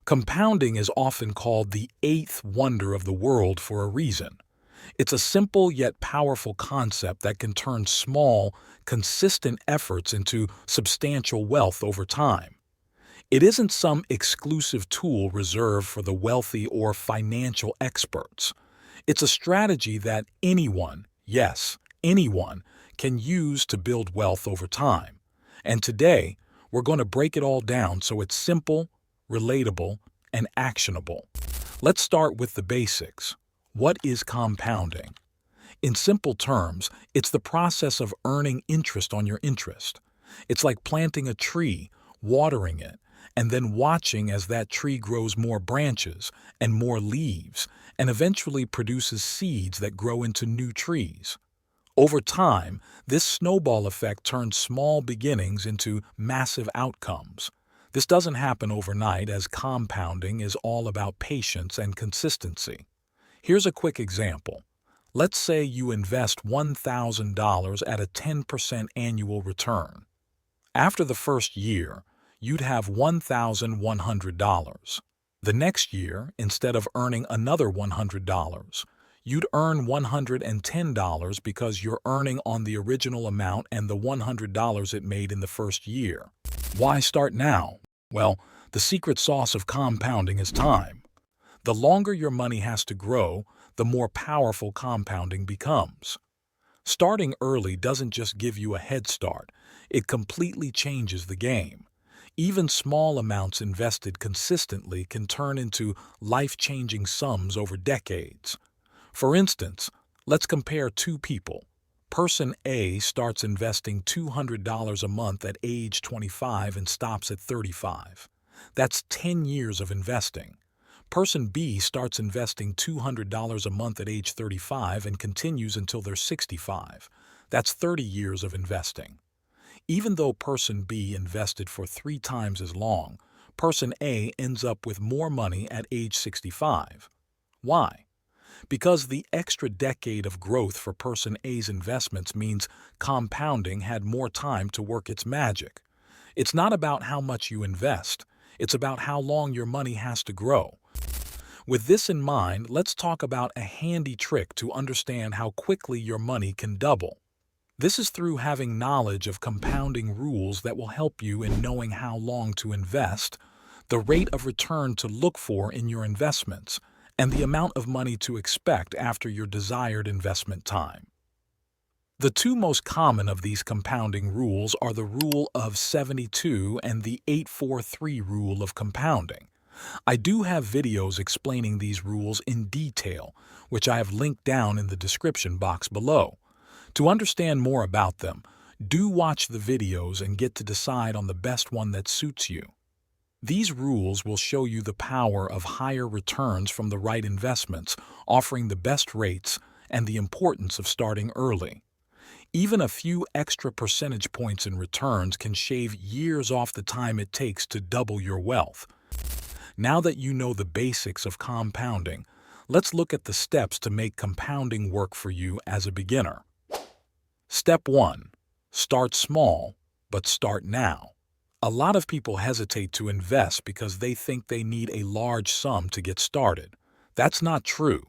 Compounding is often called the eighth wonder of the world for a reason. It's a simple yet powerful concept that can turn small, consistent efforts into substantial wealth over time. It isn't some exclusive tool reserved for the wealthy or financial experts. It's a strategy that anyone, yes, anyone, can use to build wealth over time. And today, we're going to break it all down so it's simple, relatable, and actionable. Let's start with the basics. What is compounding? In simple terms, it's the process of earning interest on your interest. It's like planting a tree, watering it, and then watching as that tree grows more branches and more leaves, and eventually produces seeds that grow into new trees. Over time, this snowball effect turns small beginnings into massive outcomes. This doesn't happen overnight, as compounding is all about patience and consistency. Here's a quick example. Let's say you invest $1,000 at a 10% annual return. After the first year, you'd have $1,100. The next year, instead of earning another $100, you'd earn $110 because you're earning on the original amount and the $100 it made in the first year. Why start now? Well, the secret sauce of compounding is time. The longer your money has to grow, the more powerful compounding becomes. Starting early doesn't just give you a head start, it completely changes the game. Even small amounts invested consistently can turn into life-changing sums over decades. For instance, let's compare two people. Person A starts investing $200 a month at age 25 and stops at 35. That's 10 years of investing. Person B starts investing $200 a month at age 35 and continues until they're 65. That's 30 years of investing. Even though Person B invested for 3 times as long, Person A ends up with more money at age 65. Why? Because the extra decade of growth for Person A's investments means compounding had more time to work its magic. It's not about how much you invest, it's about how long your money has to grow. With this in mind, let's talk about a handy trick to understand how quickly your money can double. This is through having knowledge of compounding rules that will help you in knowing how long to invest, the rate of return to look for in your investments, and the amount of money to expect after your desired investment time. The two most common of these compounding rules are the Rule of 72 and the 843 rule of compounding. I do have videos explaining these rules in detail, which I have linked down in the description box below. To understand more about them, do watch the videos and get to decide on the best one that suits you. These rules will show you the power of higher returns from the right investments, offering the best rates, and the importance of starting early. Even a few extra percentage points in returns can shave years off the time it takes to double your wealth. Now that you know the basics of compounding, let's look at the steps to make compounding work for you as a beginner. Step 1. Start small, but start now. A lot of people hesitate to invest because they think they need a large sum to get started. That's not true.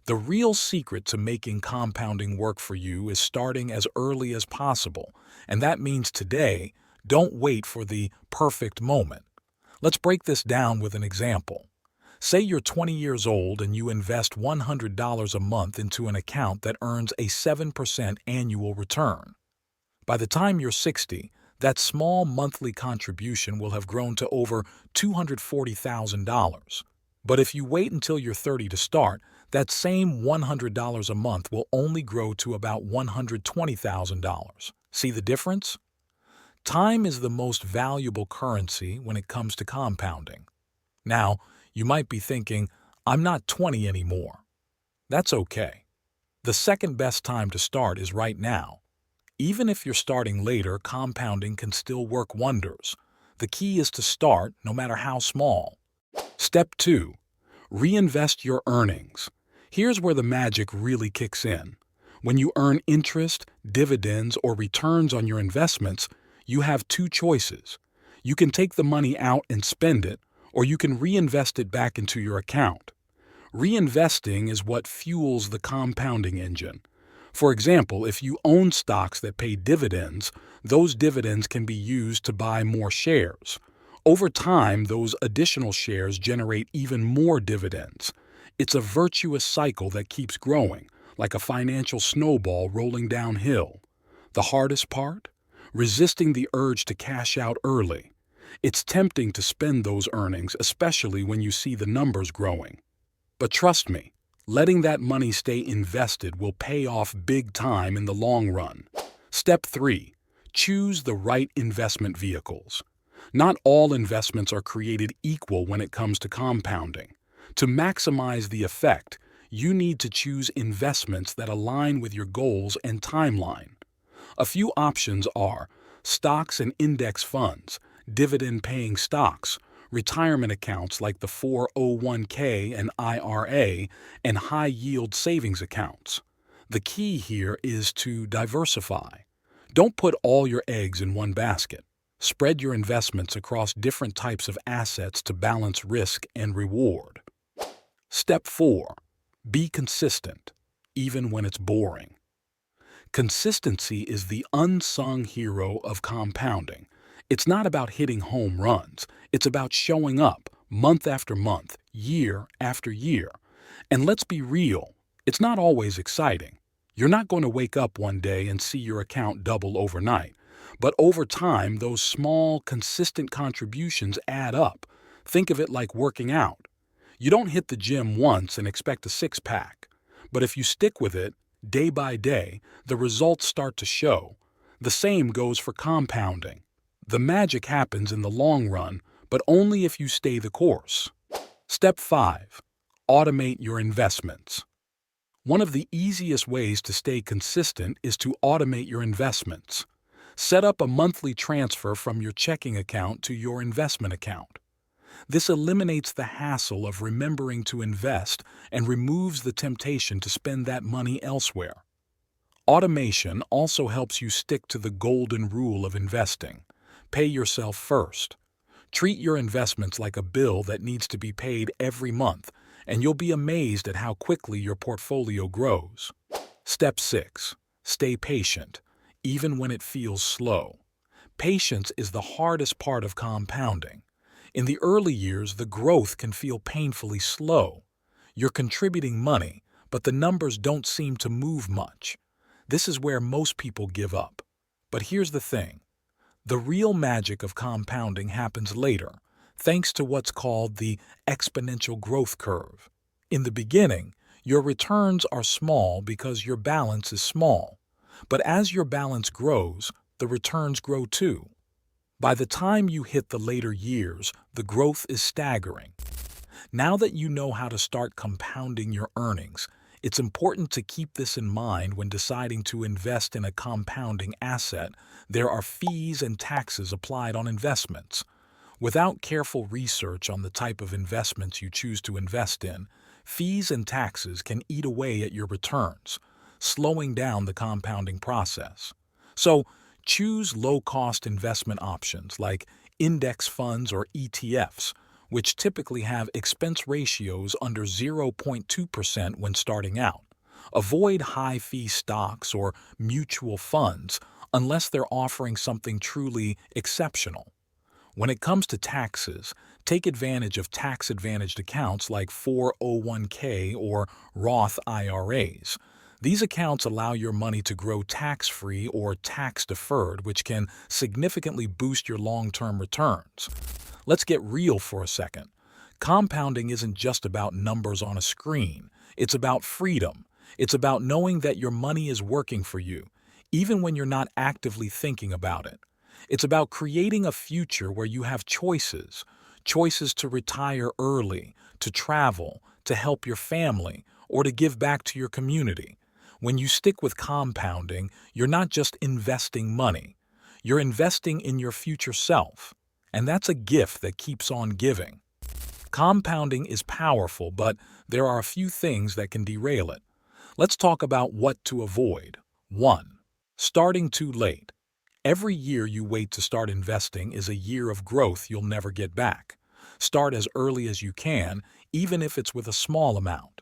The real secret to making compounding work for you is starting as early as possible, and that means today. Don't wait for the perfect moment. Let's break this down with an example. Say you're 20 years old and you invest $100 a month into an account that earns a 7% annual return. By the time you're 60, that small monthly contribution will have grown to over $240,000. But if you wait until you're 30 to start, that same $100 a month will only grow to about $120,000. See the difference? Time is the most valuable currency when it comes to compounding. Now, you might be thinking, I'm not 20 anymore. That's okay. The second best time to start is right now. Even if you're starting later, compounding can still work wonders. The key is to start, no matter how small. Step 2. Reinvest your earnings. Here's where the magic really kicks in. When you earn interest, dividends, or returns on your investments, you have two choices. You can take the money out and spend it, Or you can reinvest it back into your account. Reinvesting is what fuels the compounding engine. For example, if you own stocks that pay dividends, those dividends can be used to buy more shares. Over time, those additional shares generate even more dividends. It's a virtuous cycle that keeps growing, like a financial snowball rolling downhill. The hardest part? Resisting the urge to cash out early. It's tempting to spend those earnings, especially when you see the numbers growing. But trust me, letting that money stay invested will pay off big time in the long run. Step 3. Choose the right investment vehicles. Not all investments are created equal when it comes to compounding. To maximize the effect, you need to choose investments that align with your goals and timeline. A few options are stocks and index funds, dividend-paying stocks, retirement accounts like the 401k and IRA, and high-yield savings accounts. The key here is to diversify. Don't put all your eggs in one basket. Spread your investments across different types of assets to balance risk and reward. Step 4. Be consistent, even when it's boring. Consistency is the unsung hero of compounding. It's not about hitting home runs. It's about showing up month after month, year after year. And let's be real, it's not always exciting. You're not going to wake up one day and see your account double overnight. But over time, those small, consistent contributions add up. Think of it like working out. You don't hit the gym once and expect a six-pack. But if you stick with it, day by day, the results start to show. The same goes for compounding. The magic happens in the long run, but only if you stay the course. Step 5. Automate your investments. One of the easiest ways to stay consistent is to automate your investments. Set up a monthly transfer from your checking account to your investment account. This eliminates the hassle of remembering to invest and removes the temptation to spend that money elsewhere. Automation also helps you stick to the golden rule of investing. Pay yourself first. Treat your investments like a bill that needs to be paid every month, and you'll be amazed at how quickly your portfolio grows. Step 6. Stay patient, even when it feels slow. Patience is the hardest part of compounding. In the early years, the growth can feel painfully slow. You're contributing money, but the numbers don't seem to move much. This is where most people give up. But here's the thing. The real magic of compounding happens later, thanks to what's called the exponential growth curve. In the beginning, your returns are small because your balance is small. But as your balance grows, the returns grow too. By the time you hit the later years, the growth is staggering. Now that you know how to start compounding your earnings, it's important to keep this in mind when deciding to invest in a compounding asset. There are fees and taxes applied on investments. Without careful research on the type of investments you choose to invest in, fees and taxes can eat away at your returns, slowing down the compounding process. So, choose low-cost investment options like index funds or ETFs, which typically have expense ratios under 0.2% when starting out. Avoid high-fee stocks or mutual funds unless they're offering something truly exceptional. When it comes to taxes, take advantage of tax-advantaged accounts like 401k or Roth IRAs. These accounts allow your money to grow tax-free or tax-deferred, which can significantly boost your long-term returns. Let's get real for a second. Compounding isn't just about numbers on a screen. It's about freedom. It's about knowing that your money is working for you, even when you're not actively thinking about it. It's about creating a future where you have choices to retire early, to travel, to help your family, or to give back to your community. When you stick with compounding, you're not just investing money. You're investing in your future self. And that's a gift that keeps on giving. Compounding is powerful, but there are a few things that can derail it. Let's talk about what to avoid. 1. Starting too late. Every year you wait to start investing is a year of growth you'll never get back. Start as early as you can, even if it's with a small amount.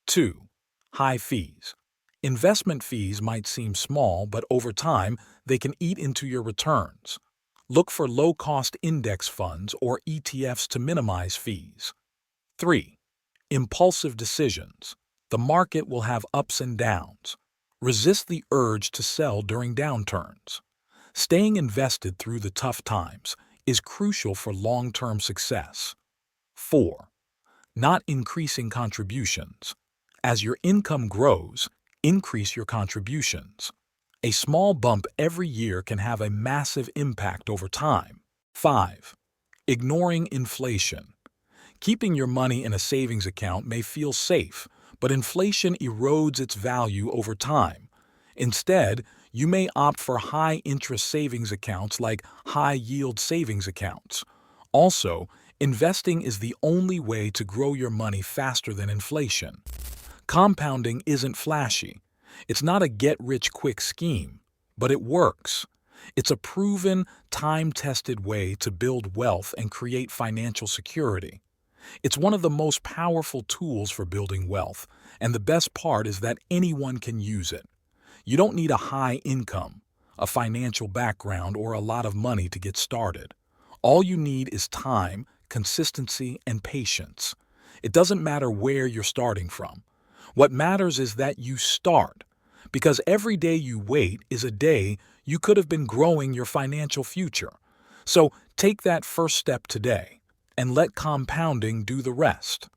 2. High fees. Investment fees might seem small, but over time, they can eat into your returns. Look for low-cost index funds or ETFs to minimize fees. 3. Impulsive decisions. The market will have ups and downs. Resist the urge to sell during downturns. Staying invested through the tough times is crucial for long-term success. 4. Not increasing contributions. As your income grows, increase your contributions. A small bump every year can have a massive impact over time. 5. Ignoring inflation. Keeping your money in a savings account may feel safe, but inflation erodes its value over time. Instead, you may opt for high-interest savings accounts like high-yield savings accounts. Also, investing is the only way to grow your money faster than inflation. Compounding isn't flashy. It's not a get-rich-quick scheme, but it works. It's a proven, time-tested way to build wealth and create financial security. It's one of the most powerful tools for building wealth, and the best part is that anyone can use it. You don't need a high income, a financial background, or a lot of money to get started. All you need is time, consistency, and patience. It doesn't matter where you're starting from. What matters is that you start, because every day you wait is a day you could have been growing your financial future. So take that first step today and let compounding do the rest.